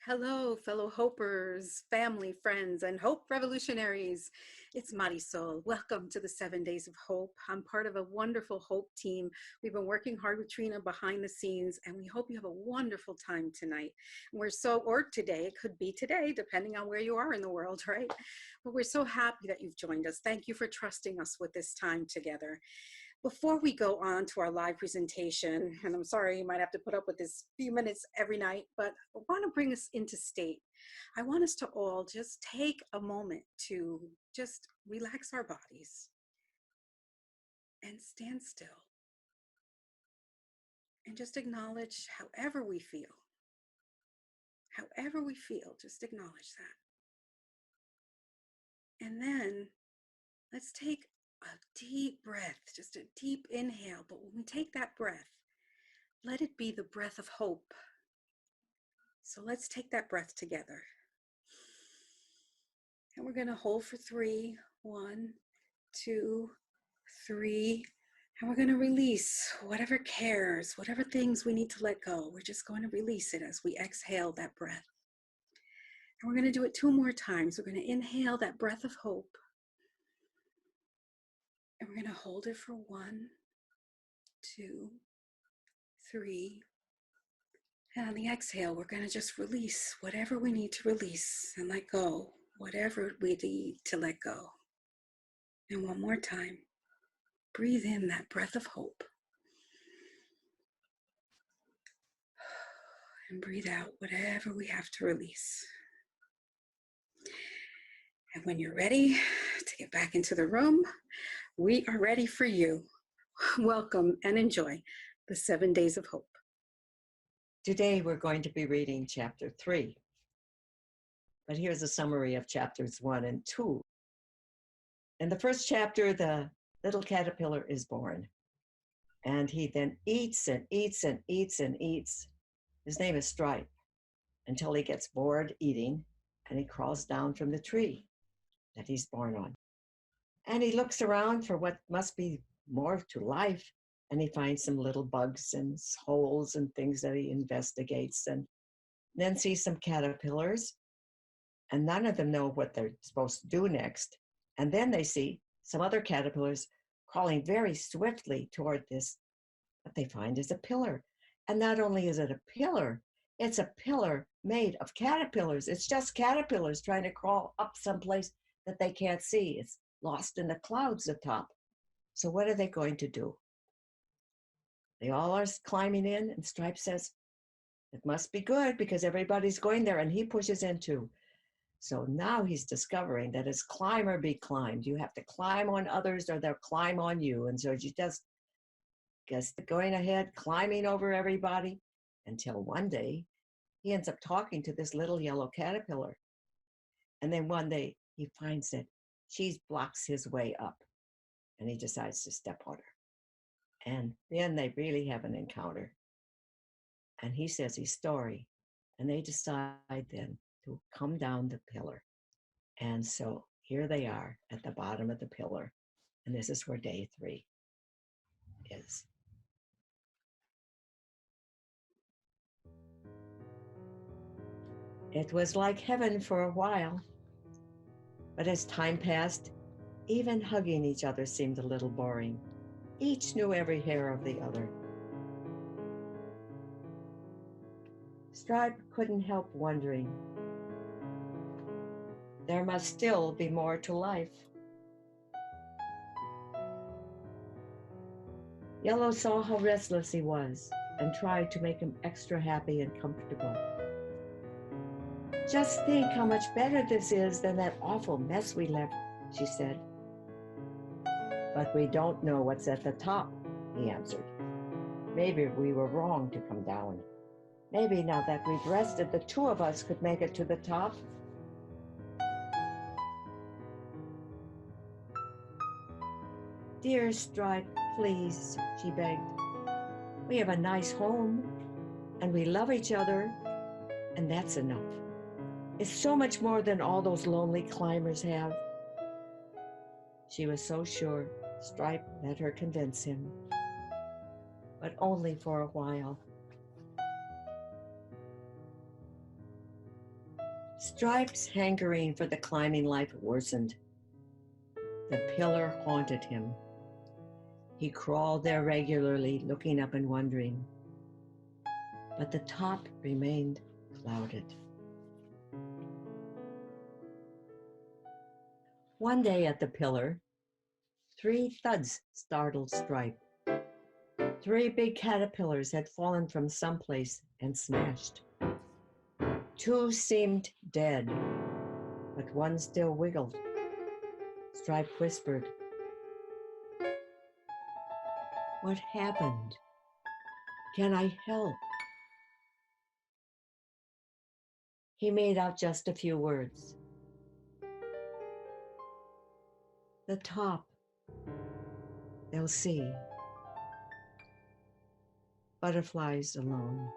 Hello, fellow Hopers, family, friends, and Hope Revolutionaries. It's Marisol. Welcome to the 7 Days of Hope. I'm part of a wonderful Hope team. We've been working hard with Trina behind the scenes, and we hope you have a wonderful time tonight. Or today, it could be today, depending on where you are in the world, right? But we're so happy that you've joined us. Thank you for trusting us with this time together. Before we go on to our live presentation, and I'm sorry you might have to put up with this few minutes every night, but I want to bring us into state. I want us to all just take a moment to just relax our bodies and stand still and just acknowledge however we feel. However we feel, just acknowledge that. And then let's take a deep breath, just a deep inhale. But when we take that breath, let it be the breath of hope. So let's take that breath together. And we're going to hold for 3. 1, 2, 3. And we're going to release whatever cares, whatever things we need to let go. We're just going to release it as we exhale that breath. And we're going to do it 2 more times. We're going to inhale that breath of hope. And we're going to hold it for 1, 2, 3. And on the exhale, we're going to just release whatever we need to release and let go, whatever we need to let go. And one more time, breathe in that breath of hope. And breathe out whatever we have to release. And when you're ready to get back into the room, we are ready for you. Welcome and enjoy the 7 Days of Hope. Today we're going to be reading chapter 3. But here's a summary of chapters 1 and 2. In the first chapter, the little caterpillar is born. And he then eats and eats and eats and eats. His name is Stripe, until he gets bored eating and he crawls down from the tree that he's born on. And he looks around for what must be more to life, and he finds some little bugs and holes and things that he investigates, and then sees some caterpillars, and none of them know what they're supposed to do next. And then they see some other caterpillars crawling very swiftly toward this, what they find is a pillar. And not only is it a pillar, it's a pillar made of caterpillars. It's just caterpillars trying to crawl up someplace that they can't see. It's lost in the clouds atop. So what are they going to do? They all are climbing in, and Stripe says, it must be good because everybody's going there, and he pushes in too. So now he's discovering that as climber be climbed, you have to climb on others or they'll climb on you. And so you just going ahead, climbing over everybody, until one day he ends up talking to this little yellow caterpillar. And then one day he finds that she blocks his way up, and he decides to step on her. And then they really have an encounter. And he says his story, and they decide then to come down the pillar. And so here they are at the bottom of the pillar. And this is where day 3 is. It was like heaven for a while. But as time passed, even hugging each other seemed a little boring. Each knew every hair of the other. Stripe couldn't help wondering. There must still be more to life. Yellow saw how restless he was and tried to make him extra happy and comfortable. Just think how much better this is than that awful mess we left, she said. But we don't know what's at the top, he answered. Maybe we were wrong to come down. Maybe now that we've rested, the 2 of us could make it to the top. Dear Stripe, please, she begged. We have a nice home, and we love each other, and that's enough. It's so much more than all those lonely climbers have. She was so sure. Stripe let her convince him, but only for a while. Stripe's hankering for the climbing life worsened. The pillar haunted him. He crawled there regularly, looking up and wondering. But the top remained clouded. One day at the pillar, 3 thuds startled Stripe. 3 big caterpillars had fallen from someplace and smashed. 2 seemed dead, but 1 still wiggled. Stripe whispered, "What happened? Can I help?" He made out just a few words. "The top. They'll see. Butterflies alone."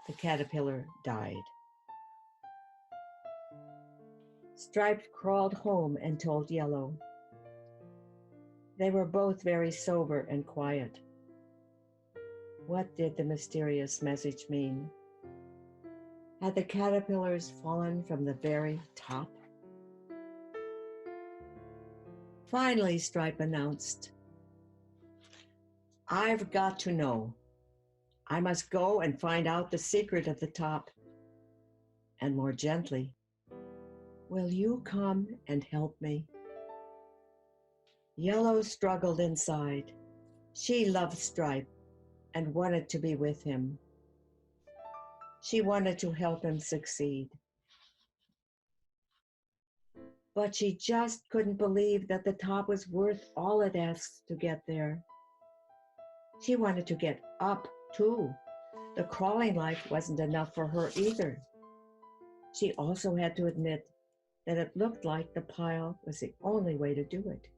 The caterpillar died. Stripe crawled home and told Yellow. They were both very sober and quiet. What did the mysterious message mean? Had the caterpillars fallen from the very top? Finally, Stripe announced, "I've got to know. I must go and find out the secret of the top." And more gently, "Will you come and help me?" Yellow struggled inside. She loved Stripe and wanted to be with him. She wanted to help him succeed. But she just couldn't believe that the top was worth all it asks to get there. She wanted to get up, too. The crawling life wasn't enough for her either. She also had to admit that it looked like the pile was the only way to do it.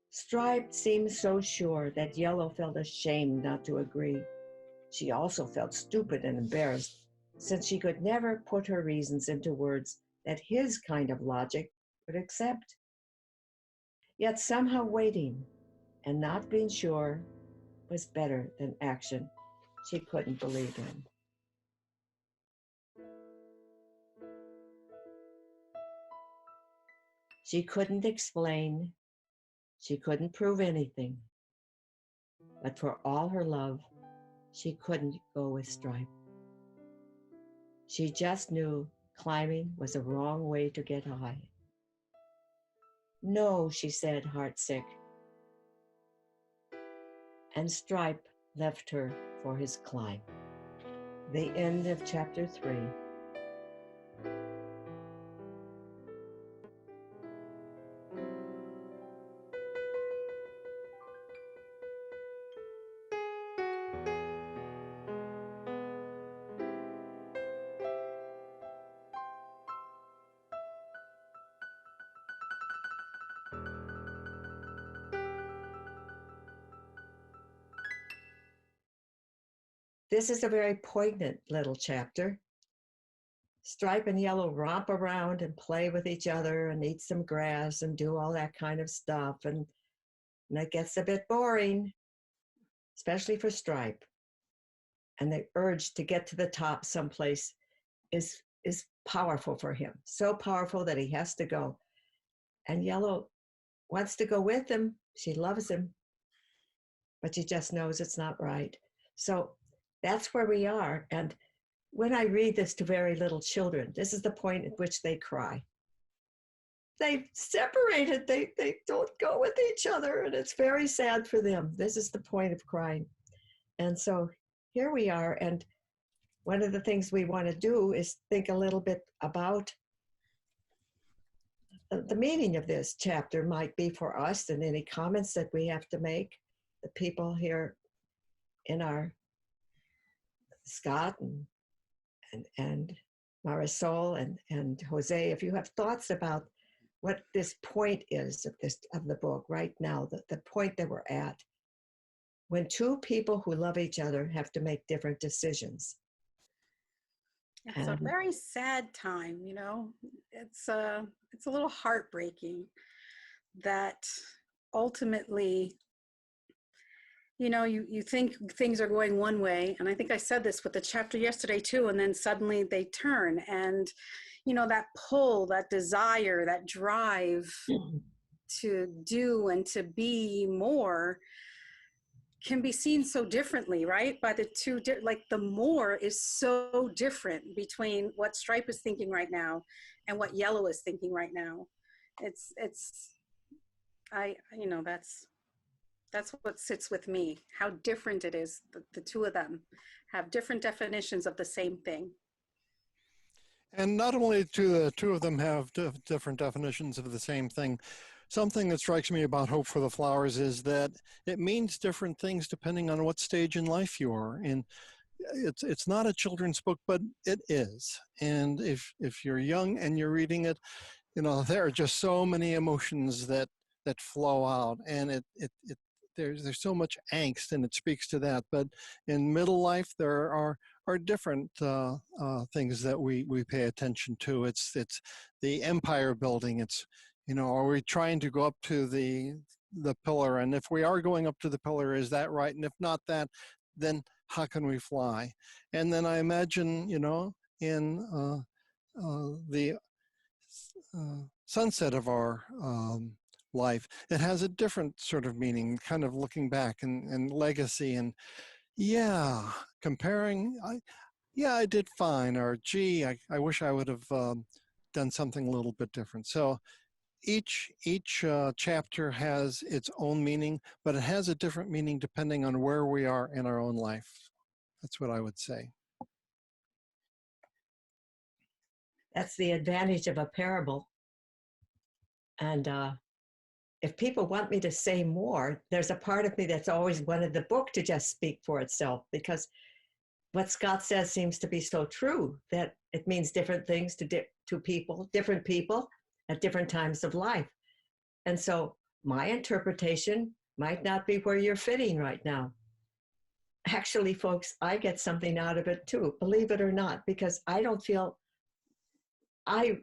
Stripe seemed so sure that Yellow felt ashamed not to agree. She also felt stupid and embarrassed, since she could never put her reasons into words that his kind of logic would accept. Yet somehow waiting and not being sure was better than action she couldn't believe in. She couldn't explain. She couldn't prove anything. But for all her love, she couldn't go with Stripe. She just knew climbing was a wrong way to get high. "No," she said, heartsick. And Stripe left her for his climb. The end of chapter 3. This is a very poignant little chapter. Stripe and Yellow romp around and play with each other and eat some grass and do all that kind of stuff. And it gets a bit boring, especially for Stripe. And the urge to get to the top someplace is powerful for him. So powerful that he has to go. And Yellow wants to go with him. She loves him, but she just knows it's not right. So that's where we are. And when I read this to very little children, this is the point at which they cry. They've separated, they don't go with each other, and it's very sad for them. This is the point of crying. And so here we are, and one of the things we want to do is think a little bit about the meaning of this chapter might be for us, and any comments that we have to make, the people here in our Scott and Marisol and Jose, if you have thoughts about what this point is of the book right now, the point that we're at, when 2 people who love each other have to make different decisions. It's a very sad time, you know. It's a little heartbreaking that ultimately, you know, you think things are going one way, and I think I said this with the chapter yesterday too, and then suddenly they turn, and you know, that pull, that desire, that drive to do and to be more can be seen so differently, right? By the two, like the more is so different between what Stripe is thinking right now and what Yellow is thinking right now. It's, you know, that's what sits with me, how different it is. The two of them have different definitions of the same thing. And not only do the two of them have different definitions of the same thing, something that strikes me about Hope for the Flowers is that it means different things depending on what stage in life you are in. It's not a children's book, but it is. And if you're young and you're reading it, you know, there are just so many emotions that flow out, and there's so much angst, and it speaks to that. But in middle life, there are different things that we pay attention to. It's the empire building. It's, you know, are we trying to go up to the pillar? And if we are going up to the pillar, is that right? And if not that, then how can we fly? And then I imagine, you know, in the sunset of our life, it has a different sort of meaning, kind of looking back and legacy. And yeah, comparing, I did fine, or gee, I wish I would have done something a little bit different. So each chapter has its own meaning, but it has a different meaning depending on where we are in our own life. That's what I would say. That's the advantage of a parable. And if people want me to say more, there's a part of me that's always wanted the book to just speak for itself, because what Scott says seems to be so true, that it means different things to people, different people at different times of life. And so my interpretation might not be where you're fitting right now. Actually, folks, I get something out of it too, believe it or not, because I don't feel I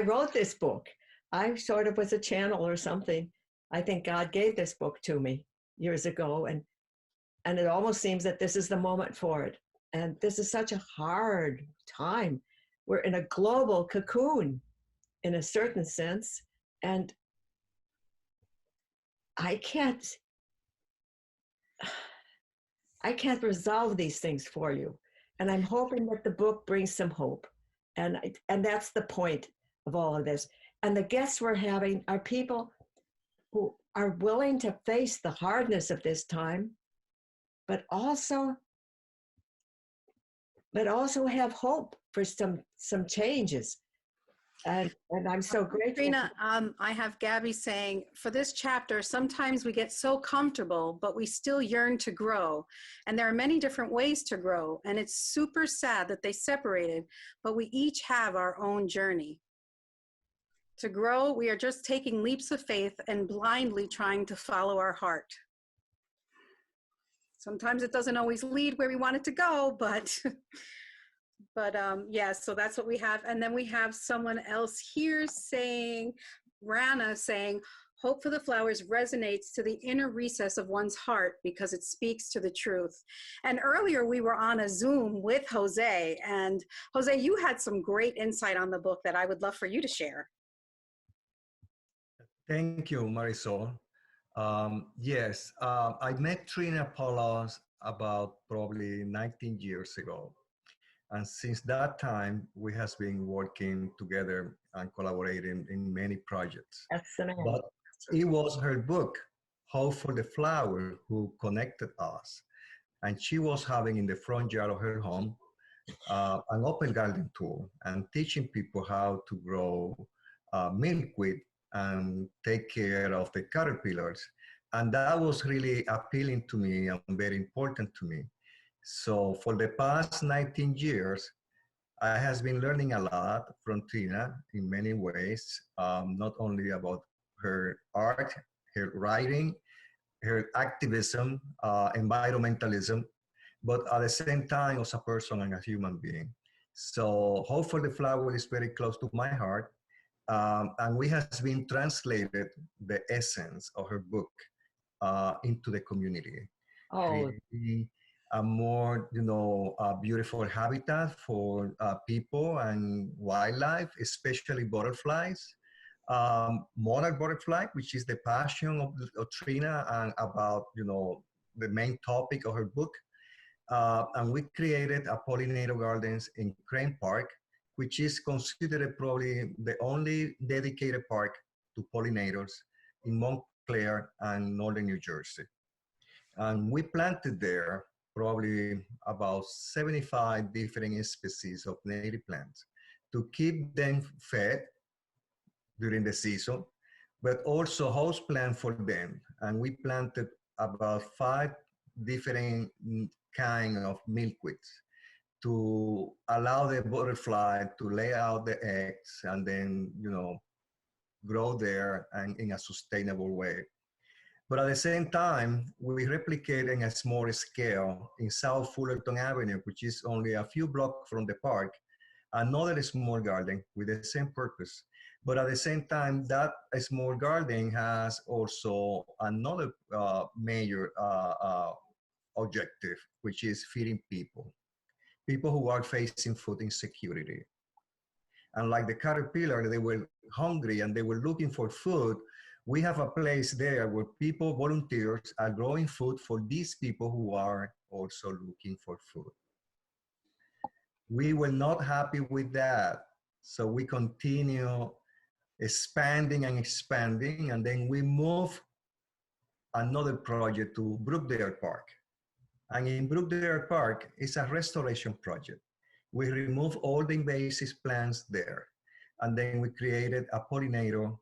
wrote this book. I sort of was a channel or something. I think God gave this book to me years ago, and it almost seems that this is the moment for it. And this is such a hard time. We're in a global cocoon in a certain sense, and I can't resolve these things for you. And I'm hoping that the book brings some hope. And that's the point of all of this. And the guests we're having are people who are willing to face the hardness of this time, but also have hope for some changes. And I'm so grateful. Trina, I have Gabby saying, for this chapter, sometimes we get so comfortable, but we still yearn to grow. And there are many different ways to grow. And it's super sad that they separated, but we each have our own journey. To grow, we are just taking leaps of faith and blindly trying to follow our heart. Sometimes it doesn't always lead where we want it to go, but yeah, so that's what we have. And then we have someone else here saying, Rana saying, Hope for the Flowers resonates to the inner recess of one's heart because it speaks to the truth. And earlier we were on a Zoom with Jose, and Jose, you had some great insight on the book that I would love for you to share. Thank you, Marisol. Yes, I met Trina Paulus about probably 19 years ago. And since that time, we have been working together and collaborating in many projects. Excellent. But it was her book, Hope for the Flower, who connected us. And she was having in the front yard of her home an open garden tour and teaching people how to grow milkweed and take care of the caterpillars. And that was really appealing to me and very important to me. So for the past 19 years, I have been learning a lot from Trina in many ways, not only about her art, her writing, her activism, environmentalism, but at the same time as a person and a human being. So Hope for the Flower is very close to my heart. And we have been translated the essence of her book into the community. Oh, creating a more, beautiful habitat for people and wildlife, especially butterflies. Monarch butterfly, which is the passion of Trina and about, the main topic of her book. And we created a pollinator gardens in Crane Park, which is considered probably the only dedicated park to pollinators in Montclair and northern New Jersey. And we planted there probably about 75 different species of native plants to keep them fed during the season, but also host plant for them. And we planted about 5 different kind of milkweeds to allow the butterfly to lay out the eggs and then, grow there and in a sustainable way. But at the same time, we replicate in a smaller scale in South Fullerton Avenue, which is only a few blocks from the park, another small garden with the same purpose. But at the same time, that small garden has also another major objective, which is feeding people who are facing food insecurity. And like the caterpillar, they were hungry and they were looking for food. We have a place there where people, volunteers, are growing food for these people who are also looking for food. We were not happy with that. So we continue expanding and expanding, and then we move another project to Brookdale Park. And in Brookdale Park, it's a restoration project. We remove all the invasive plants there, and then we created a pollinator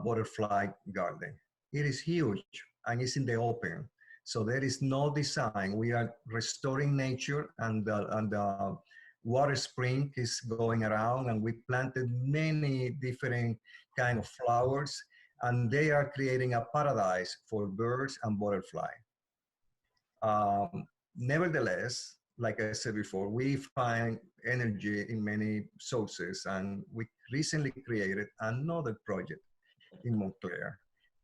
butterfly garden. It is huge, and it's in the open. So there is no design. We are restoring nature, and the water spring is going around, and we planted many different kind of flowers, and they are creating a paradise for birds and butterflies. Nevertheless, like I said before, we find energy in many sources, and we recently created another project in Montclair.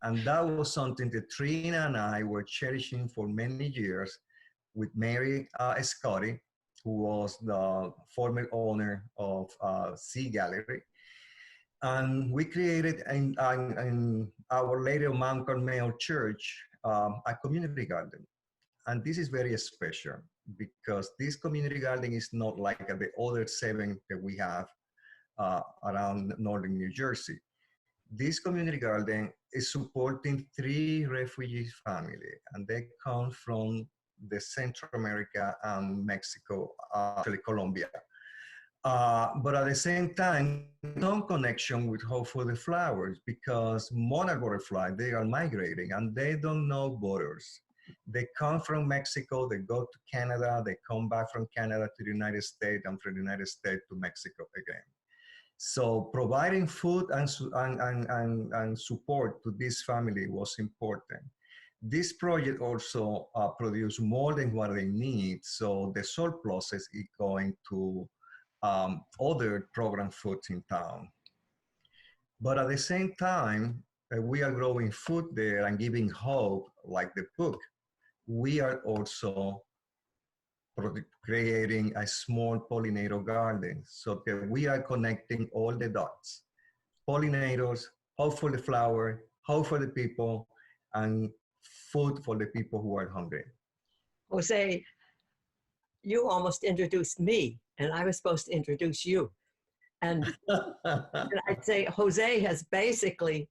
And that was something that Trina and I were cherishing for many years with Mary Scotty, who was the former owner of Sea Gallery. And we created in our later Mount Carmel Church a community garden. And this is very special because this community garden is not like the other 7 that we have around northern New Jersey. This community garden is supporting 3 refugee families, and they come from the Central America and Mexico, actually Colombia. But at the same time, no connection with Hope for the Flowers because monarch butterfly, they are migrating and they don't know borders. They come from Mexico, they go to Canada, they come back from Canada to the United States, and from the United States to Mexico again. So providing food and support to this family was important. This project also produced more than what they need, so the surplus is going to other program foods in town. But at the same time, we are growing food there and giving hope, like the book. We are also creating a small pollinator garden so that we are connecting all the dots. Pollinators, hope for the flower, hope for the people, and food for the people who are hungry. Jose, you almost introduced me, and I was supposed to introduce you. And I'd say Jose has basically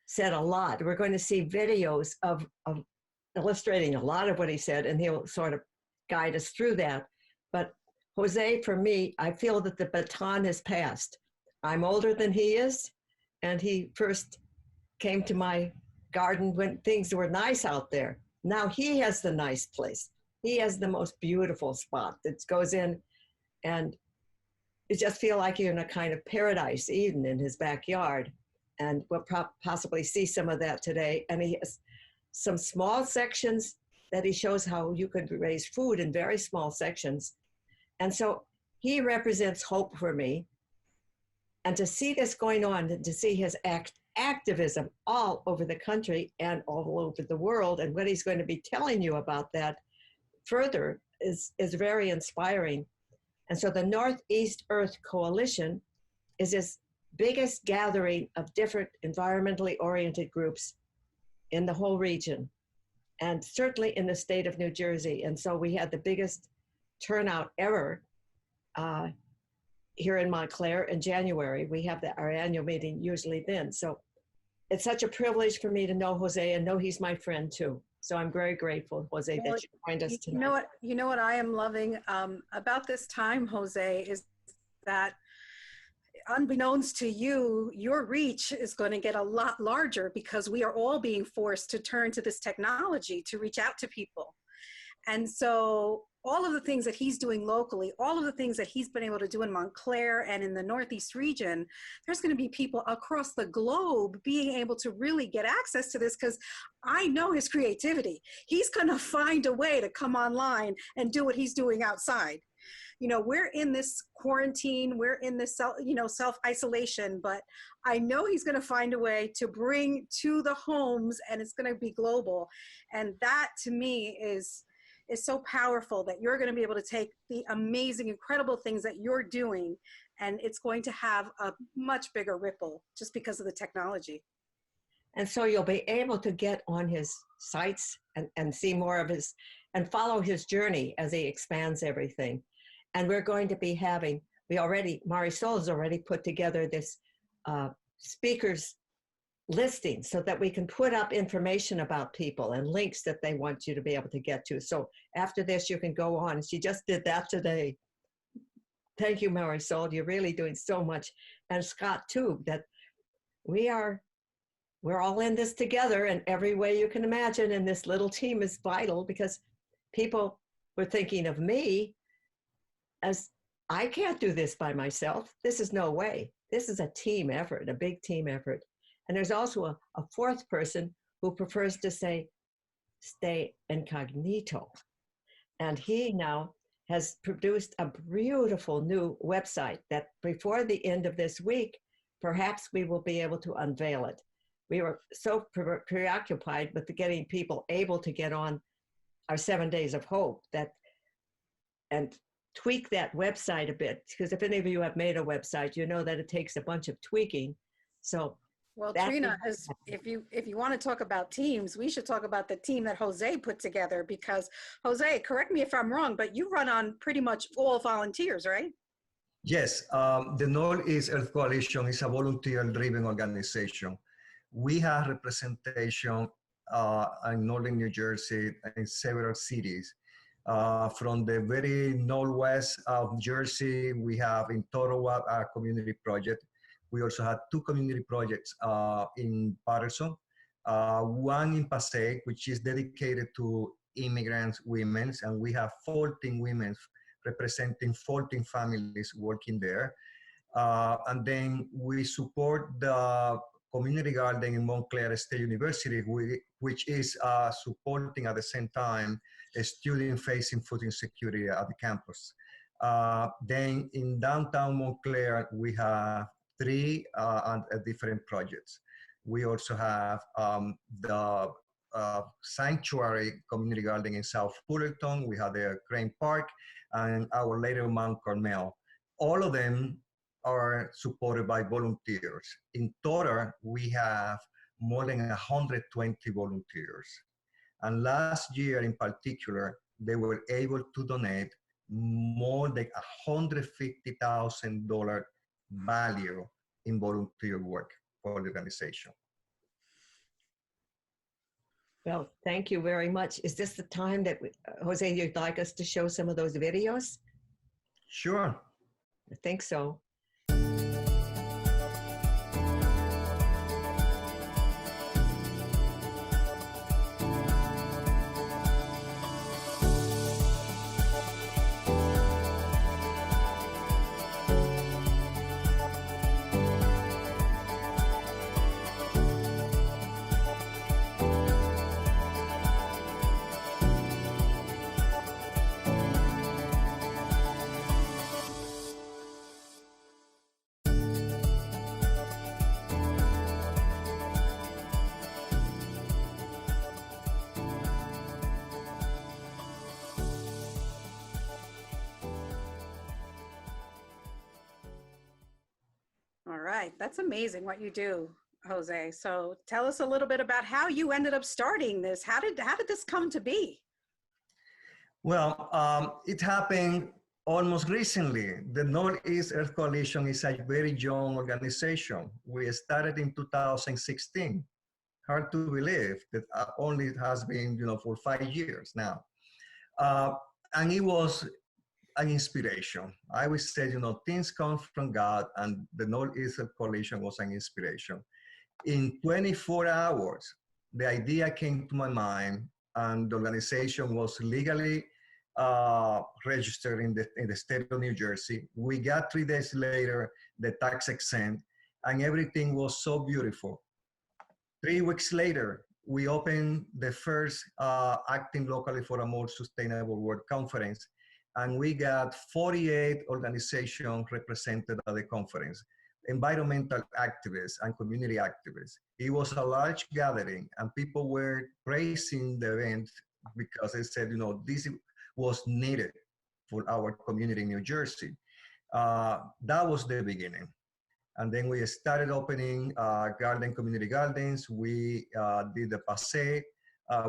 said a lot. We're going to see videos of illustrating a lot of what he said, and he'll sort of guide us through that. But Jose, for me, I feel that the baton has passed. I'm older than he is, and he first came to my garden when things were nice out there. Now he has the nice place. He has the most beautiful spot that goes in, and you just feel like you're in a kind of paradise Eden in his backyard. And we'll possibly see some of that today. And he has some small sections that he shows how you could raise food in very small sections. And so he represents hope for me. And to see this going on, and to see his activism all over the country and all over the world. And what he's going to be telling you about that further is very inspiring. And so the Northeast Earth Coalition is this biggest gathering of different environmentally oriented groups in the whole region, and certainly in the state of New Jersey. And so we had the biggest turnout ever here in Montclair in January. We have our annual meeting usually then. So it's such a privilege for me to know Jose and know he's my friend too. So I'm very grateful, Jose, Well, that you joined us tonight. You know what I am loving about this time, Jose, is that unbeknownst to you, your reach is going to get a lot larger because we are all being forced to turn to this technology to reach out to people. And so all of the things that he's doing locally, all of the things that he's been able to do in Montclair and in the Northeast region, there's going to be people across the globe being able to really get access to this, because I know his creativity. He's going to find a way to come online and do what he's doing outside. You know, we're in this quarantine, we're in this self-isolation, but I know he's going to find a way to bring to the homes, and it's going to be global. And that to me is so powerful, that you're going to be able to take the amazing, incredible things that you're doing, and it's going to have a much bigger ripple just because of the technology. And so you'll be able to get on his sites and see more of his, and follow his journey as he expands everything. And we're going to be having, Marisol has already put together this speakers listing so that we can put up information about people and links that they want you to be able to get to. So after this, you can go on. She just did that today. Thank you, Marisol. You're really doing so much. And Scott too, that we're all in this together in every way you can imagine. And this little team is vital, because people were thinking of me as, I can't do this by myself. This is no way. This is a team effort, a big team effort. And there's also a fourth person who prefers to say, stay incognito. And he now has produced a beautiful new website that before the end of this week, perhaps we will be able to unveil it. We were so preoccupied with getting people able to get on our 7 Days of Hope and tweak that website a bit, because if any of you have made a website, you know that it takes a bunch of tweaking. So, well, Trina, if you want to talk about teams, we should talk about the team that Jose put together, because Jose, correct me if I'm wrong, but you run on pretty much all volunteers, right? Yes, the Northeast Earth Coalition is a volunteer-driven organization. We have representation in northern New Jersey in several cities. From the very northwest of Jersey, we have in Totowa a community project. We also had 2 community projects in Patterson, one in Passaic, which is dedicated to immigrants, women, and we have 14 women representing 14 families working there. And then we support the community garden in Montclair State University, which is supporting at the same time a student facing food insecurity at the campus. Then in downtown Montclair, we have 3 different projects. We also have the Sanctuary Community Garden in South Fullerton. We have the Crane Park and our later Mount Carmel. All of them are supported by volunteers. In total, we have more than 120 volunteers. And last year in particular, they were able to donate more than $150,000 value in volunteer work for the organization. well, thank you very much. Is this the time that, Jose, you'd like us to show some of those videos? Sure. I think so. right. That's amazing what you do, Jose. So tell us a little bit about how you ended up starting this. How did this come to be? Well, it happened almost recently. The Northeast Earth Coalition is a very young organization. We started in 2016. Hard to believe that only it has been, for 5 years now. And it was an inspiration. I would say, things come from God, and the Northeast Earth Coalition was an inspiration. In 24 hours, the idea came to my mind, and the organization was legally registered in the state of New Jersey. We got 3 days later the tax exempt, and everything was so beautiful. 3 weeks later, we opened the first Acting Locally for a More Sustainable World Conference, and we got 48 organizations represented at the conference, environmental activists and community activists. It was a large gathering, and people were praising the event because they said, this was needed for our community in New Jersey. That was the beginning. And then we started opening community gardens. We did the Passé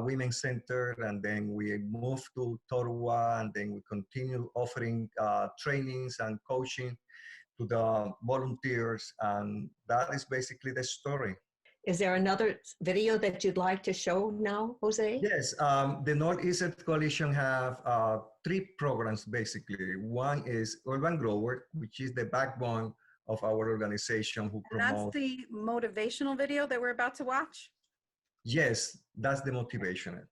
Women's Center, and then we moved to Totowa, and then we continued offering trainings and coaching to the volunteers. And that is basically the story. Is there another video that you'd like to show now, Jose? Yes, the Northeast Earth Coalition have 3 programs basically. One is Urban Grower, which is the backbone of our organization who And promotes. that's the motivational video that we're about to watch? Yes, that's the motivation.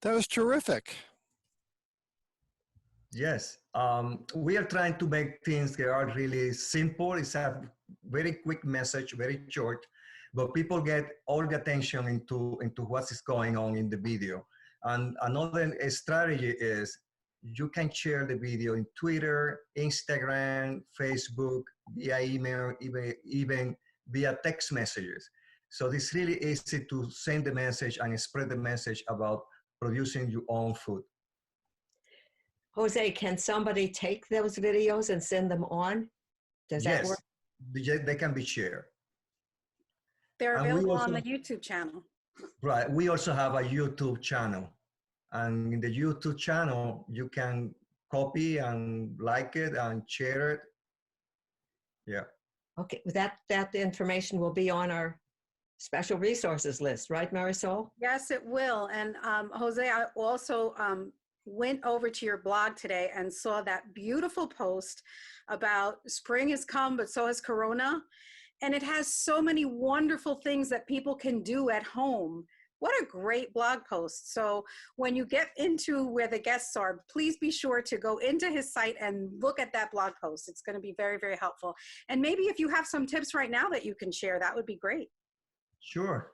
That was terrific. Yes, we are trying to make things that are really simple. It's a very quick message, very short, but people get all the attention into what is going on in the video. And another strategy is you can share the video in Twitter, Instagram, Facebook, via email, even via text messages. So it's really easy to send the message and spread the message about producing your own food. Jose, can somebody take those videos and send them on? Does that work? Yes, they can be shared. They're And we available on also- the YouTube channel. Right, we also have a YouTube channel. And in the YouTube channel, you can copy and like it and share it. Yeah. Okay, that information will be on our special resources list, right, Marisol? Yes, it will. And Jose, I also went over to your blog today and saw that beautiful post about spring has come, but so has Corona. And it has so many wonderful things that people can do at home. What a great blog post. So when you get into where the guests are, please be sure to go into his site and look at that blog post. It's going to be very, very helpful. And maybe if you have some tips right now that you can share, that would be great. Sure.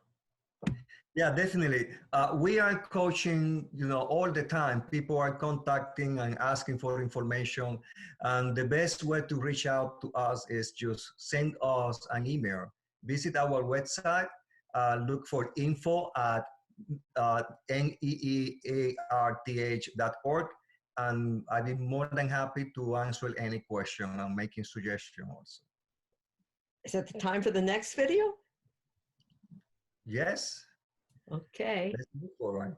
Yeah, definitely. We are coaching, all the time. People are contacting and asking for information. And the best way to reach out to us is just send us an email. Visit our website, look for info at neearth.org. And I'd be more than happy to answer any question and making suggestions also. Is it the time for the next video? Yes. Okay. Let's move forward.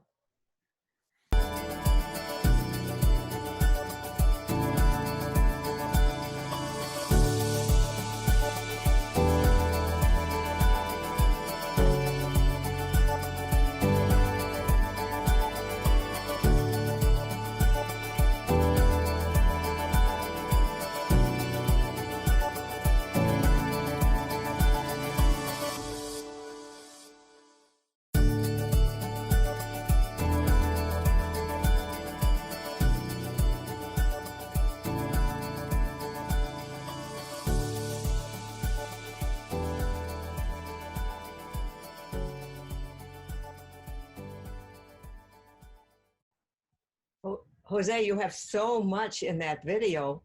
Jose, you have so much in that video.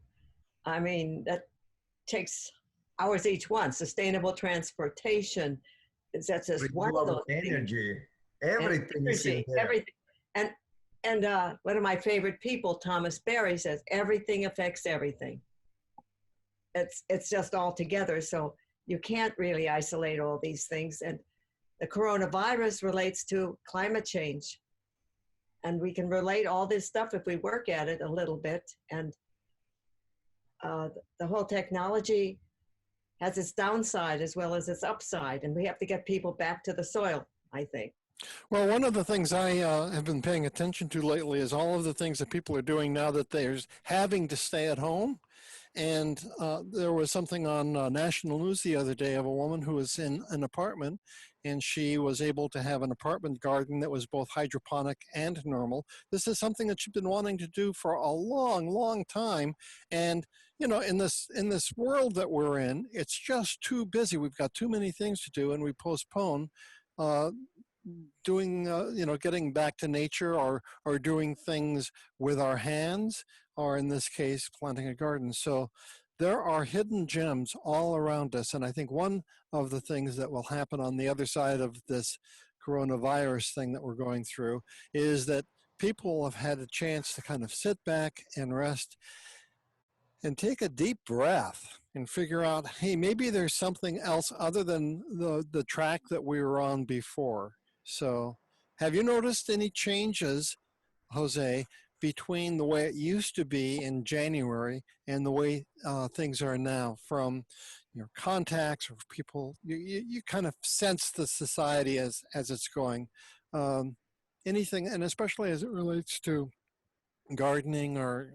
I mean, that takes hours each one. Sustainable transportation. That's just one of those renewable energy, everything is in energy, there. everything. And one of my favorite people, Thomas Berry, says everything affects everything. It's just all together. So you can't really isolate all these things. And the coronavirus relates to climate change. And we can relate all this stuff if we work at it a little bit. And the whole technology has its downside as well as its upside. And we have to get people back to the soil, I think. Well, one of the things I have been paying attention to lately is all of the things that people are doing now that they're having to stay at home. And there was something on national news the other day of a woman who was in an apartment, and she was able to have an apartment garden that was both hydroponic and normal. This is something that she'd been wanting to do for a long, long time. And you know, in this world that we're in, it's just too busy. We've got too many things to do, and we postpone doing, you know, getting back to nature or doing things with our hands, or in this case, planting a garden. So there are hidden gems all around us. And I think one of the things that will happen on the other side of this coronavirus thing that we're going through is that people have had a chance to kind of sit back and rest and take a deep breath and figure out, hey, maybe there's something else other than the track that we were on before. So have you noticed any changes, Jose, between the way it used to be in January and the way things are now, from your contacts or people? You kind of sense the society as it's going. Anything, and especially as it relates to gardening or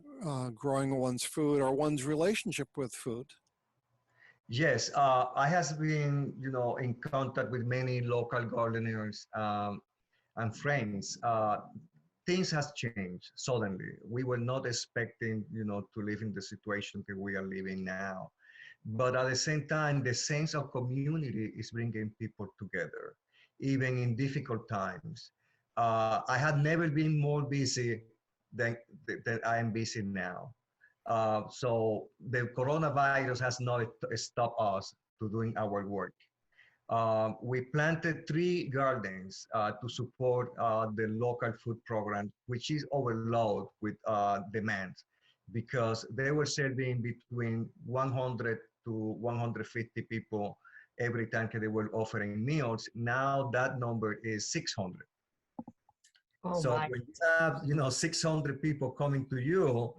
growing one's food or one's relationship with food. Yes, I have been, you know, in contact with many local gardeners and friends. Things has changed suddenly. We were not expecting, you know, to live in the situation that we are living now. But at the same time, the sense of community is bringing people together, even in difficult times. I had never been more busy than I am busy now. So the coronavirus has not stopped us to doing our work. We planted 3 gardens to support the local food program, which is overloaded with demand, because they were serving between 100 to 150 people every time that they were offering meals. Now that number is 600. Oh So my. when you have, you know, 600 people coming to you,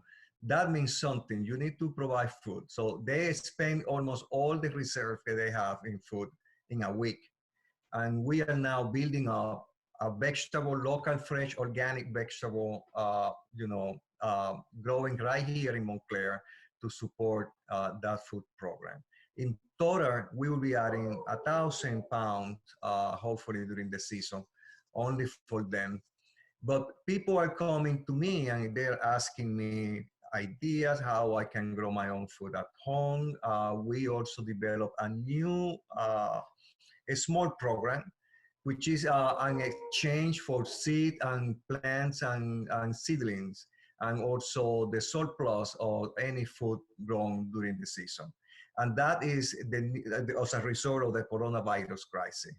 that means something. You need to provide food. So they spend almost all the reserve that they have in food in a week. And we are now building up a vegetable, local, fresh, organic vegetable, growing right here in Montclair to support that food program. In total, we will be adding 1,000 pounds, hopefully during the season, only for them. But people are coming to me and they're asking me ideas how I can grow my own food at home. We also developed a new a small program, which is an exchange for seed and plants and seedlings, and also the surplus of any food grown during the season. And that is as a result of the coronavirus crisis.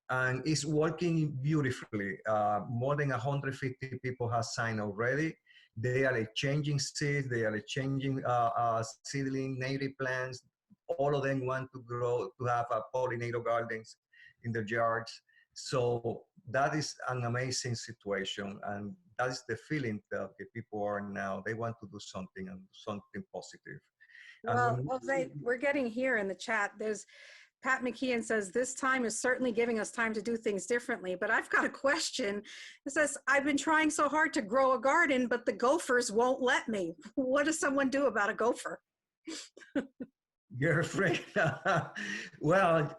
And it's working beautifully. More than 150 people have signed already. They are exchanging seeds, they are exchanging seedling, native plants. All of them want to grow, to have pollinator gardens in their yards. So that is an amazing situation. And that is the feeling that the people are now. They want to do something, and something positive. Well, Jose, we're getting here in the chat. There's Pat McKeon says, this time is certainly giving us time to do things differently, but I've got a question. It says, I've been trying so hard to grow a garden, but the gophers won't let me. What does someone do about a gopher? You're afraid. Well,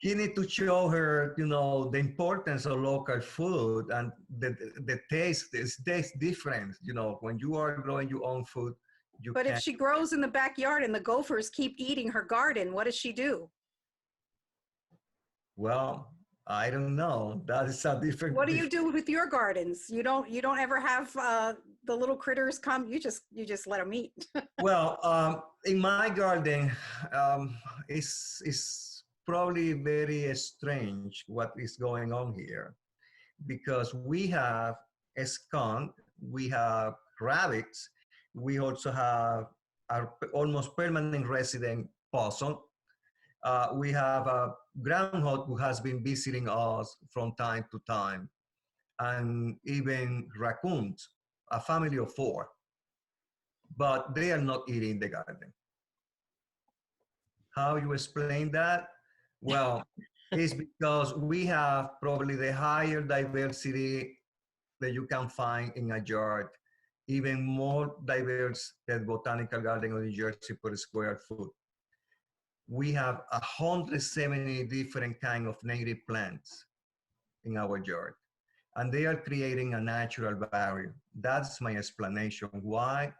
you need to show her, you know, the importance of local food, and the taste is different. You know, when you are growing your own food, you But if she grows in the backyard and the gophers keep eating her garden, what does she do? Well, I don't know. That is a different. What do you do with your gardens? You don't ever have the little critters come, you just let them eat. Well, in my garden, it's probably very strange what is going on here, because we have a skunk, we have rabbits, we also have our almost permanent resident possum. We have a groundhog who has been visiting us from time to time, and even raccoons, a family of 4. But they are not eating the garden. How you explain that? Well, it's because we have probably the higher diversity that you can find in a yard, even more diverse than Botanical Garden of New Jersey per square foot. We have 170 different kinds of native plants in our yard, and they are creating a natural barrier. That's my explanation why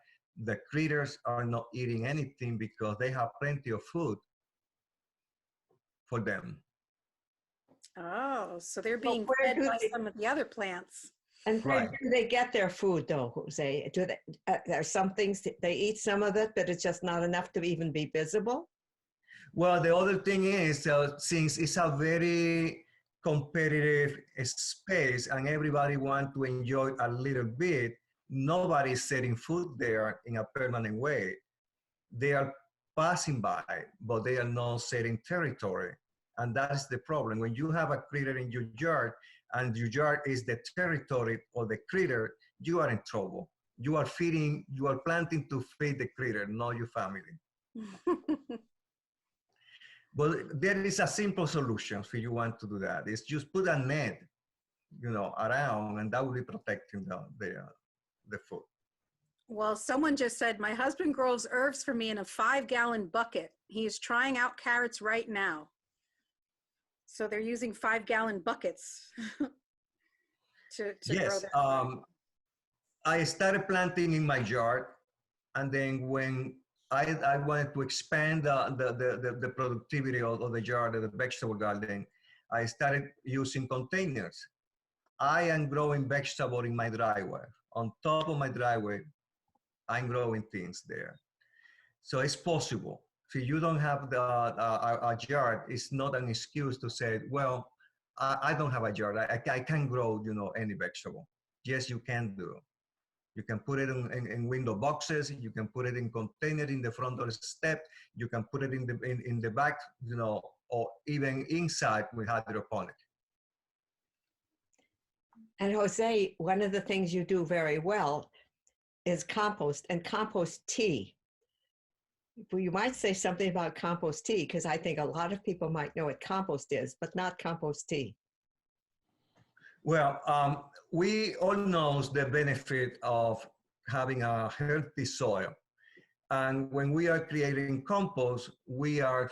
the critters are not eating anything, because they have plenty of food for them. Oh, so they're Well, being where fed do by they- some of the other plants. And where Right. do they get their food, though, Jose? Do they, there are some things that they eat some of it, but it's just not enough to even be visible? Well, the other thing is, since it's a very competitive space and everybody wants to enjoy a little bit, nobody's setting food there in a permanent way. They are passing by, but they are not setting territory. And that's the problem. When you have a critter in your yard and your yard is the territory of the critter, you are in trouble. You are planting to feed the critter, not your family. But there is a simple solution if you want to do that. It's just put a net, around, and that will be protecting the food. Well, someone just said, my husband grows herbs for me in a 5-gallon bucket. He is trying out carrots right now. So they're using 5-gallon buckets to grow Yes, their I started planting in my yard, and then when I wanted to expand the productivity of the yard, of the vegetable garden, I started using containers. I am growing vegetable in my driveway. On top of my driveway, I'm growing things there. So it's possible. If you don't have a yard, it's not an excuse to say, well, I don't have a yard. I can't grow, any vegetable. Yes, you can do. You can put it in window boxes. You can put it in container in the front door step. You can put it in the back, or even inside with hydroponic. And Jose, one of the things you do very well is compost and compost tea. Well, you might say something about compost tea, because I think a lot of people might know what compost is, but not compost tea. Well, we all know the benefit of having a healthy soil. And when we are creating compost, we are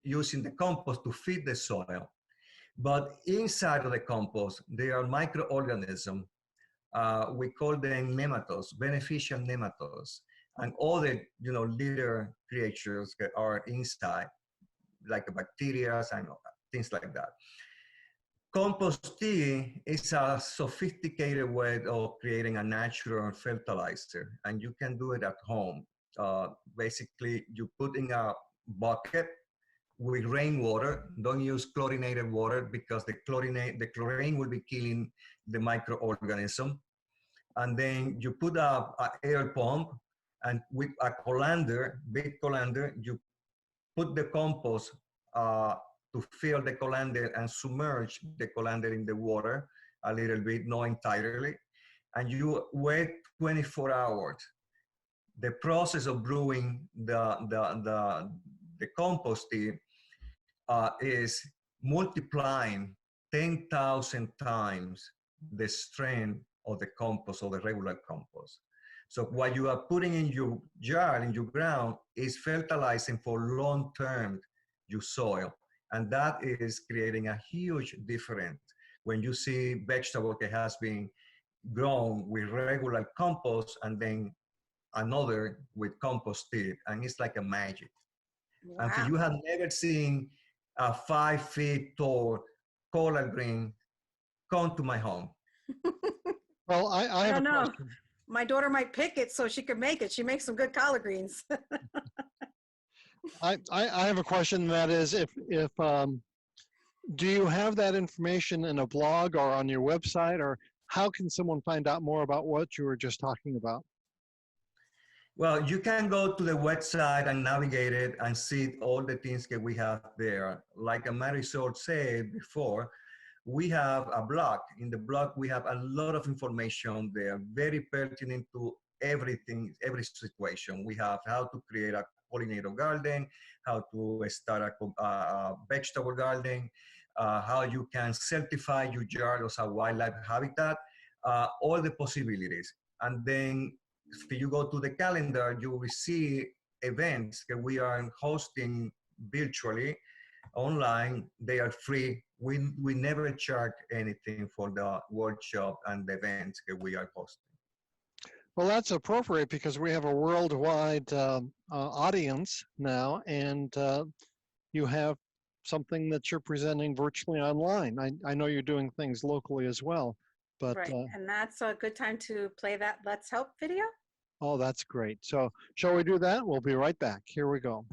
using the compost to feed the soil. But inside of the compost, there are microorganisms. We call them nematodes, beneficial nematodes, and other, little creatures that are inside, like bacteria and things like that. Compost tea is a sophisticated way of creating a natural fertilizer, and you can do it at home. Basically, you put in a bucket with rainwater. Don't use chlorinated water, because the chlorine will be killing the microorganism. And then you put a air pump, and with a colander, big colander, you put the compost to fill the colander and submerge the colander in the water a little bit, not entirely. And you wait 24 hours. The process of brewing the compost tea is multiplying 10,000 times the strength of the compost, or the regular compost. So what you are putting in your jar, in your ground, is fertilizing for long-term your soil. And that is creating a huge difference when you see vegetable that has been grown with regular compost and then another with compost tea, and it's like a magic. Wow. And if you have never seen a 5 feet tall collard green, come to my home. Well, I have don't a know. question. My daughter might pick it so she can make it. She makes some good collard greens. I have a question that is if do you have that information in a blog or on your website, or how can someone find out more about what you were just talking about? Well, you can go to the website and navigate it and see all the things that we have there. Like Marisol said before, we have a blog. In the blog, we have a lot of information there, very pertinent to everything, every situation. We have how to create a pollinator garden, how to start a vegetable garden, how you can certify your yard as a wildlife habitat, all the possibilities. And then if you go to the calendar, you will see events that we are hosting virtually online. They are free. We never charge anything for the workshop and the events that we are hosting. Well, that's appropriate because we have a worldwide audience now, and you have something that you're presenting virtually online. I know you're doing things locally as well, but Right. And that's a good time to play that Let's Help video. oh, that's great. So shall we do that? We'll be right back. Here we go.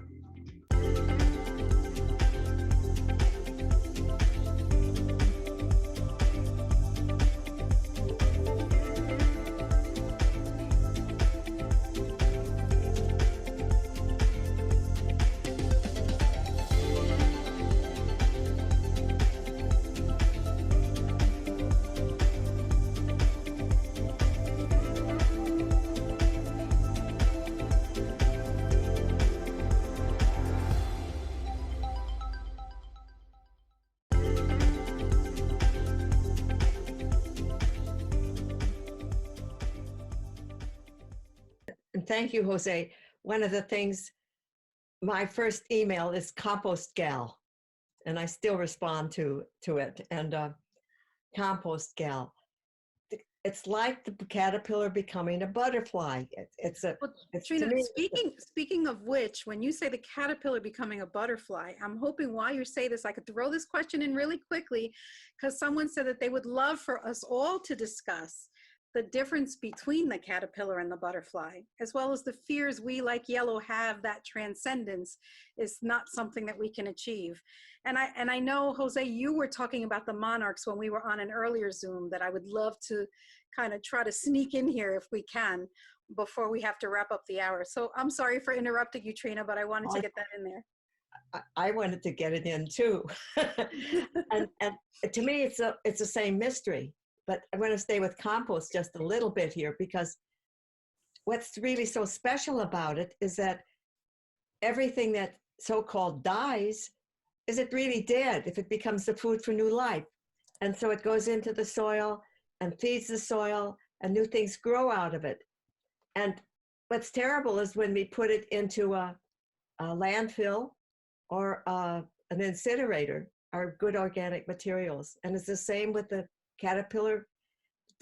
And thank you, Jose. One of the things, my first email is compost gal, and I still respond to it. And compost gal, it's like the caterpillar becoming a butterfly. It's Well, to Trina, me, speaking of which, when you say the caterpillar becoming a butterfly, I'm hoping while you say this, I could throw this question in really quickly, because someone said that they would love for us all to discuss the difference between the caterpillar and the butterfly, as well as the fears we like Yellow have that transcendence is not something that we can achieve. And I know, Jose, you were talking about the monarchs when we were on an earlier Zoom that I would love to kind of try to sneak in here if we can before we have to wrap up the hour. So I'm sorry for interrupting you, Trina, but I wanted to get that in there. I wanted to get it in too. and to me, it's the same mystery. But I'm going to stay with compost just a little bit here, because what's really so special about it is that everything that so-called dies, is it really dead if it becomes the food for new life? And so it goes into the soil and feeds the soil, and new things grow out of it. And what's terrible is when we put it into a landfill or an incinerator, are good organic materials. And it's the same with the caterpillar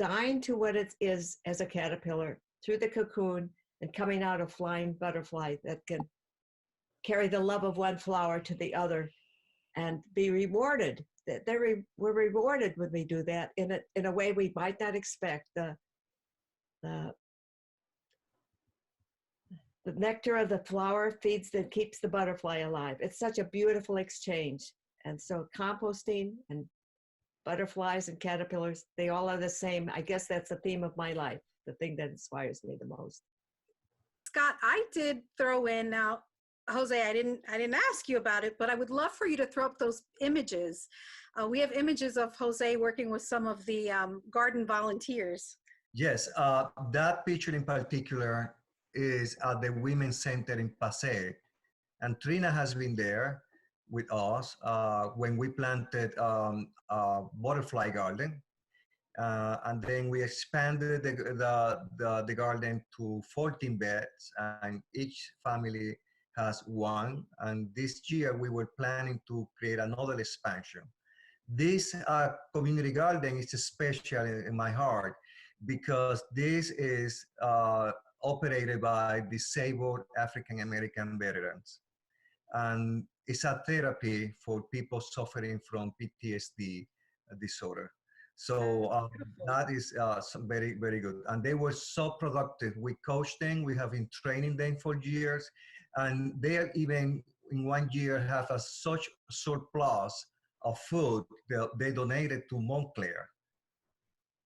dying to what it is as a caterpillar through the cocoon and coming out a flying butterfly that can carry the love of one flower to the other and be rewarded. We're rewarded when we do that in a way we might not expect. The nectar of the flower feeds and keeps the butterfly alive. It's such a beautiful exchange. And so composting and butterflies and caterpillars, they all are the same. I guess that's the theme of my life, the thing that inspires me the most. Scott, I did throw in now, Jose, I didn't ask you about it, but I would love for you to throw up those images. We have images of Jose working with some of the garden volunteers. Yes, that picture in particular is at the Women's Center in Passaic. And Trina has been there with us when we planted a butterfly garden. And then we expanded the garden to 14 beds, and each family has one. And this year we were planning to create another expansion. This community garden is special in my heart because this is operated by disabled African American veterans. And it's a therapy for people suffering from PTSD disorder. So Beautiful. that is very, very good. And they were so productive. We coached them. We have been training them for years. And they are even in 1 year have a such surplus of food that they donated to Montclair.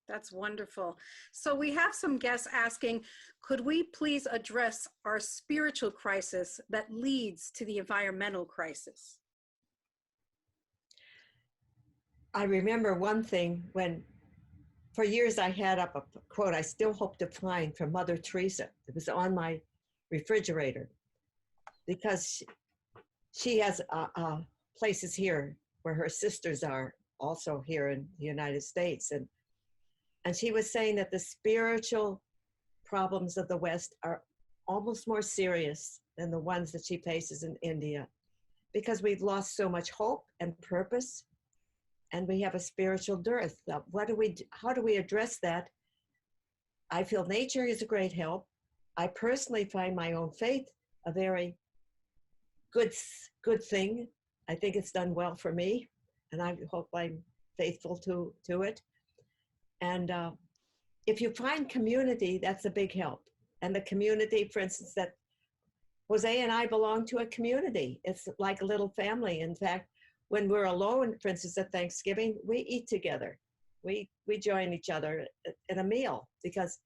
That's wonderful. So we have some guests asking, could we please address our spiritual crisis that leads to the environmental crisis? I remember one thing when, for years, I had up a quote I still hope to find from Mother Teresa. It was on my refrigerator because she has places here where her sisters are also here in the United States. And she was saying that the spiritual problems of the West are almost more serious than the ones that she faces in India because we've lost so much hope and purpose. And we have a spiritual dearth. How do we address that? I feel nature is a great help. I personally find my own faith a very good thing. I think it's done well for me, and I hope I'm faithful to it. And if you find community, that's a big help. And the community, for instance, that Jose and I belong to a community. It's like a little family. In fact, when we're alone, for instance, at Thanksgiving, we eat together. We join each other at a meal because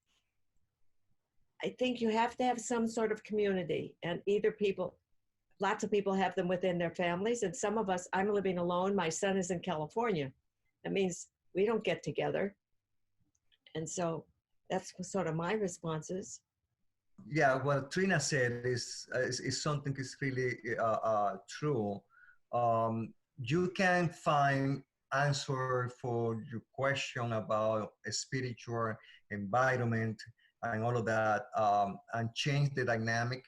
I think you have to have some sort of community. And lots of people have them within their families. And some of us, I'm living alone. My son is in California. That means we don't get together. And so that's sort of my responses. Yeah, what Trina said is something is really true. You can find answer for your question about a spiritual environment and all of that, and change the dynamic.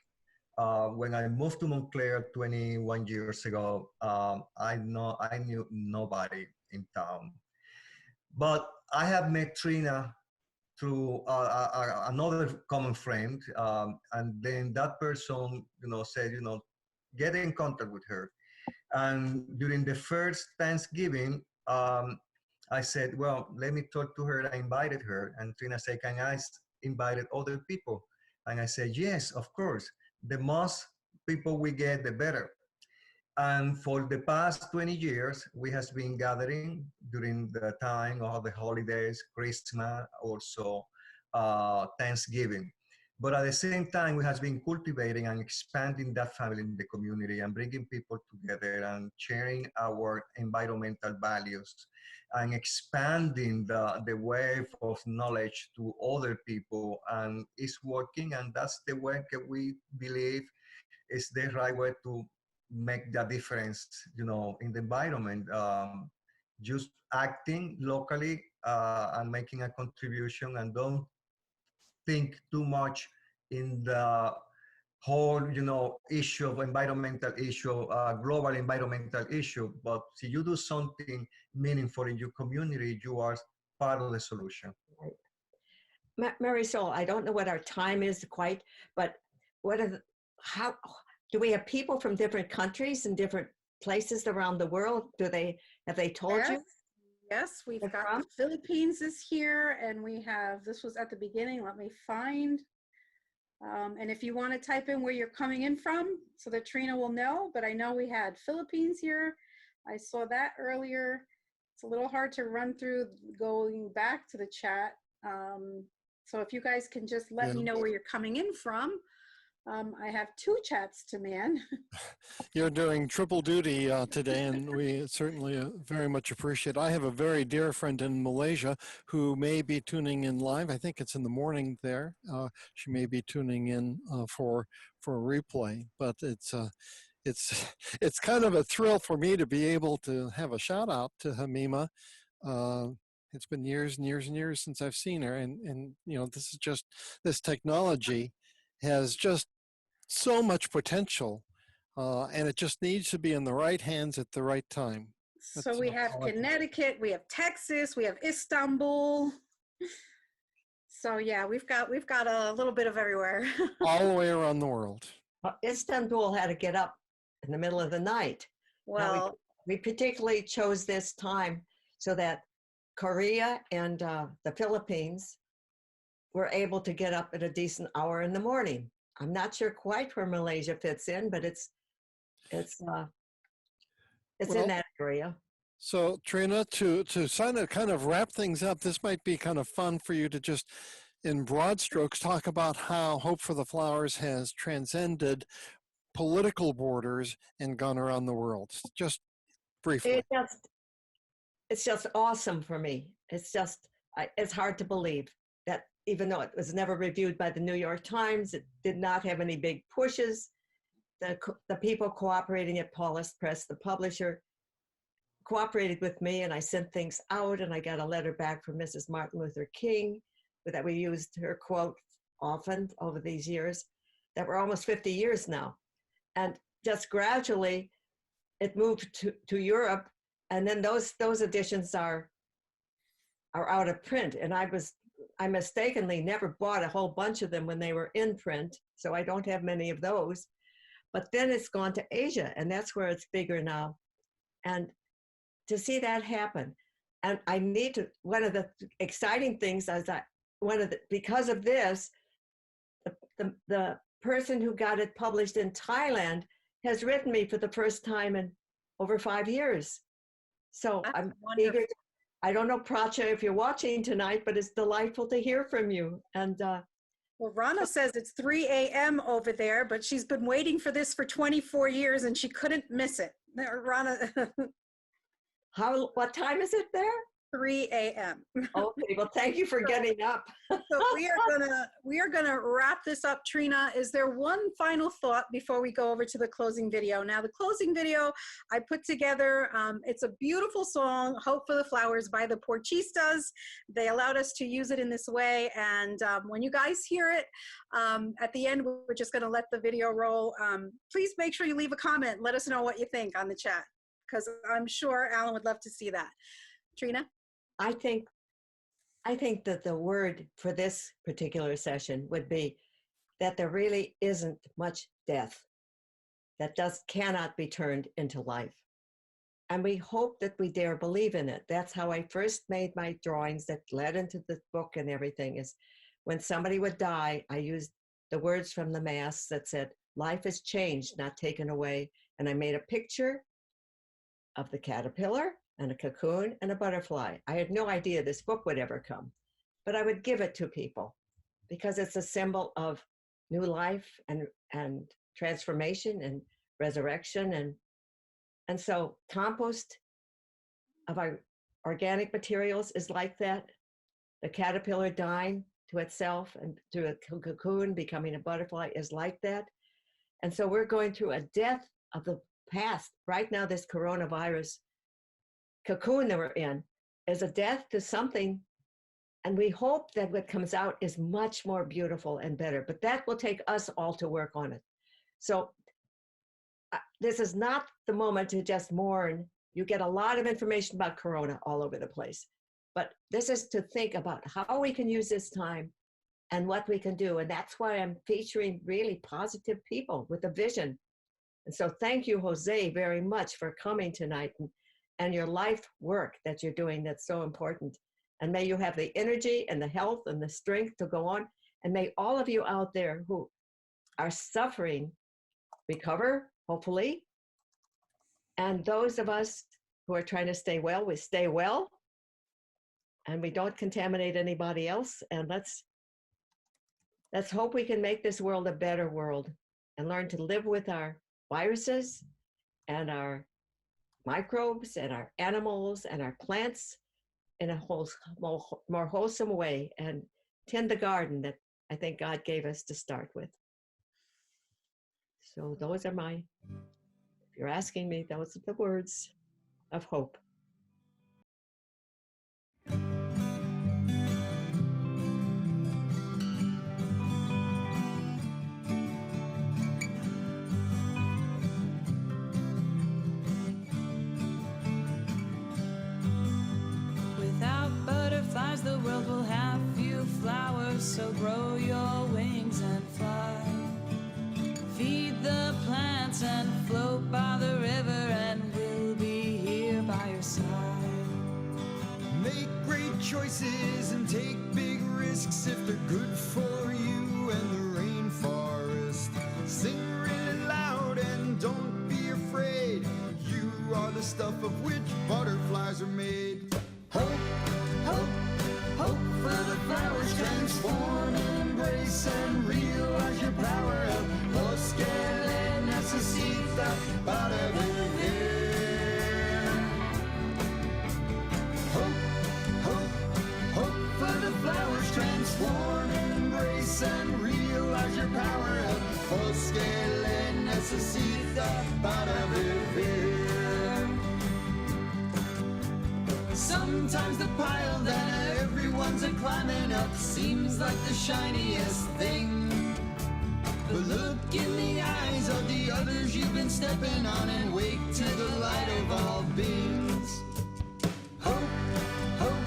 When I moved to Montclair 21 years ago, I knew nobody in town, but I have met Trina through another common friend, and then that person, said, get in contact with her. And during the first Thanksgiving, I said, well, let me talk to her. I invited her, and Trina said, can I invite other people? And I said, yes, of course. The most people we get, the better. And for the past 20 years, we have been gathering during the time of the holidays, Christmas, also Thanksgiving. But at the same time, we have been cultivating and expanding that family in the community and bringing people together and sharing our environmental values and expanding the wave of knowledge to other people. And it's working, and that's the way that we believe is the right way to make the difference, in the environment. Just acting locally and making a contribution, and don't think too much in the whole, issue of environmental issue, global environmental issue. But if you do something meaningful in your community, you are part of the solution. Marisol, I don't know what our time is quite, but how do we have people from different countries and different places around the world? Have they told you? Yes, we've They're got from? the Philippines is here, and we have, this was at the beginning, let me find. And if you want to type in where you're coming in from so that Trina will know, but I know we had Philippines here. I saw that earlier. It's a little hard to run through going back to the chat. So if you guys can just let me know where you're coming in from. I have 2 chats to man. You're doing triple duty today, and we certainly very much appreciate it. I have a very dear friend in Malaysia who may be tuning in live. I think it's in the morning there. She may be tuning in for a replay, but it's kind of a thrill for me to be able to have a shout out to Hamima. It's been years and years and years since I've seen her, and this technology has just so much potential, and it just needs to be in the right hands at the right time. So we have Connecticut, we have Texas, we have Istanbul. So yeah, we've got a little bit of everywhere. All the way around the world. Istanbul had to get up in the middle of the night. Well, we particularly chose this time so that Korea and the Philippines were able to get up at a decent hour in the morning. I'm not sure quite where Malaysia fits in, but it's Well, in that area. so Trina, to kind of wrap things up, this might be kind of fun for you to just, in broad strokes, talk about how Hope for the Flowers has transcended political borders and gone around the world. Just briefly. It's just awesome for me. It's hard to believe that even though it was never reviewed by the New York Times, it did not have any big pushes. The people cooperating at Paulist Press, the publisher, cooperated with me, and I sent things out, and I got a letter back from Mrs. Martin Luther King that we used her quote often over these years, that were almost 50 years now. And just gradually, it moved to Europe, and then those editions are out of print. And I mistakenly never bought a whole bunch of them when they were in print, so I don't have many of those. But then it's gone to Asia, and that's where it's bigger now. And to see that happen, and I need to. One of the exciting things is that because of this, the person who got it published in Thailand has written me for the first time in over 5 years. So That's I'm wonderful. eager. I don't know, Pracha, if you're watching tonight, but it's delightful to hear from you. And Well, Rana says it's 3 a.m. over there, but she's been waiting for this for 24 years and she couldn't miss it. Rana, what time is it there? 3 a.m. Okay, well, thank you for getting up. So we are gonna wrap this up. Trina, is there one final thought before we go over to the closing video? Now, the closing video I put together, it's a beautiful song, Hope for the Flowers by the Porchistas. They allowed us to use it in this way, and when you guys hear it, at the end, we're just gonna let the video roll. Please make sure you leave a comment. Let us know what you think on the chat, because I'm sure Alan would love to see that. Trina? I think that the word for this particular session would be that there really isn't much death that cannot be turned into life. And we hope that we dare believe in it. That's how I first made my drawings that led into the book and everything, is when somebody would die, I used the words from the Mass that said, life is changed, not taken away. And I made a picture of the caterpillar and a cocoon and a butterfly. I had no idea this book would ever come, but I would give it to people because it's a symbol of new life and transformation and resurrection. And so compost of our organic materials is like that. The caterpillar dying to itself and to a cocoon becoming a butterfly is like that. And so we're going through a death of the past. Right now, this coronavirus cocoon that we're in is a death to something, and we hope that what comes out is much more beautiful and better, but that will take us all to work on it. So this is not the moment to just mourn. You get a lot of information about corona all over the place, but this is to think about how we can use this time and what we can do. And that's why I'm featuring really positive people with a vision. And so thank you, Jose, very much for coming tonight and your life work that you're doing that's so important. And may you have the energy and the health and the strength to go on. And may all of you out there who are suffering recover, hopefully. And those of us who are trying to stay well, we stay well. And we don't contaminate anybody else. And let's hope we can make this world a better world and learn to live with our viruses and our microbes and our animals and our plants in a more wholesome way, and tend the garden that I think God gave us to start with. So those are if you're asking me, those are the words of hope. The world will have few flowers, so grow your wings and fly. Feed the plants and float by the river, and we'll be here by your trees and take big risks if they're good for you and the rainforest. Sing really loud and don't be afraid. You are the stuff of which butterflies are made. Hope, hope, hope for the flowers. Transform, embrace, and realize your power. El bosque le necesita para vivir. Hope, hope, hope for the flowers. Transform, embrace, and realize your power. El bosque le necesita para vivir. Sometimes the pile that everyone's a climbing up seems like the shiniest thing. But look in the eyes of the others you've been stepping on and wake to the light of all beings. Hope, hope,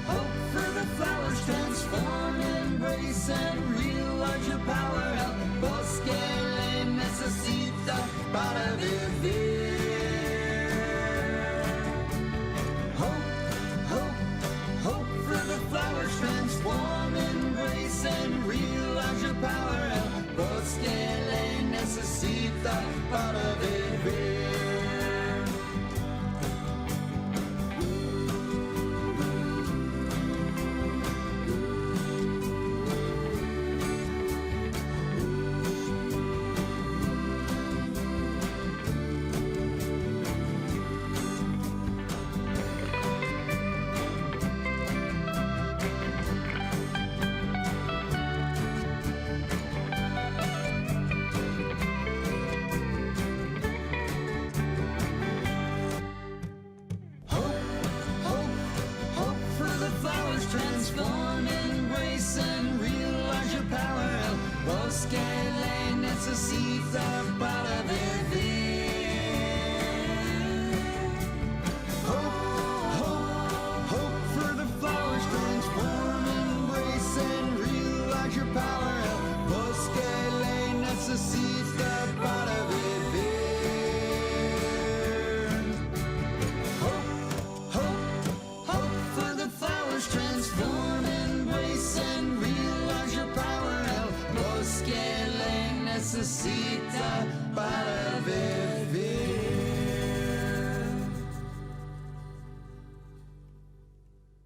hope for the flowers. Transform, embrace, and realize your power. El bosque le necesita para vivir. Flowers transform, embrace, and realize your power. El bosque le necesita para vivir. Transform, embrace, and realize your power. El bosque le necesita para vivir.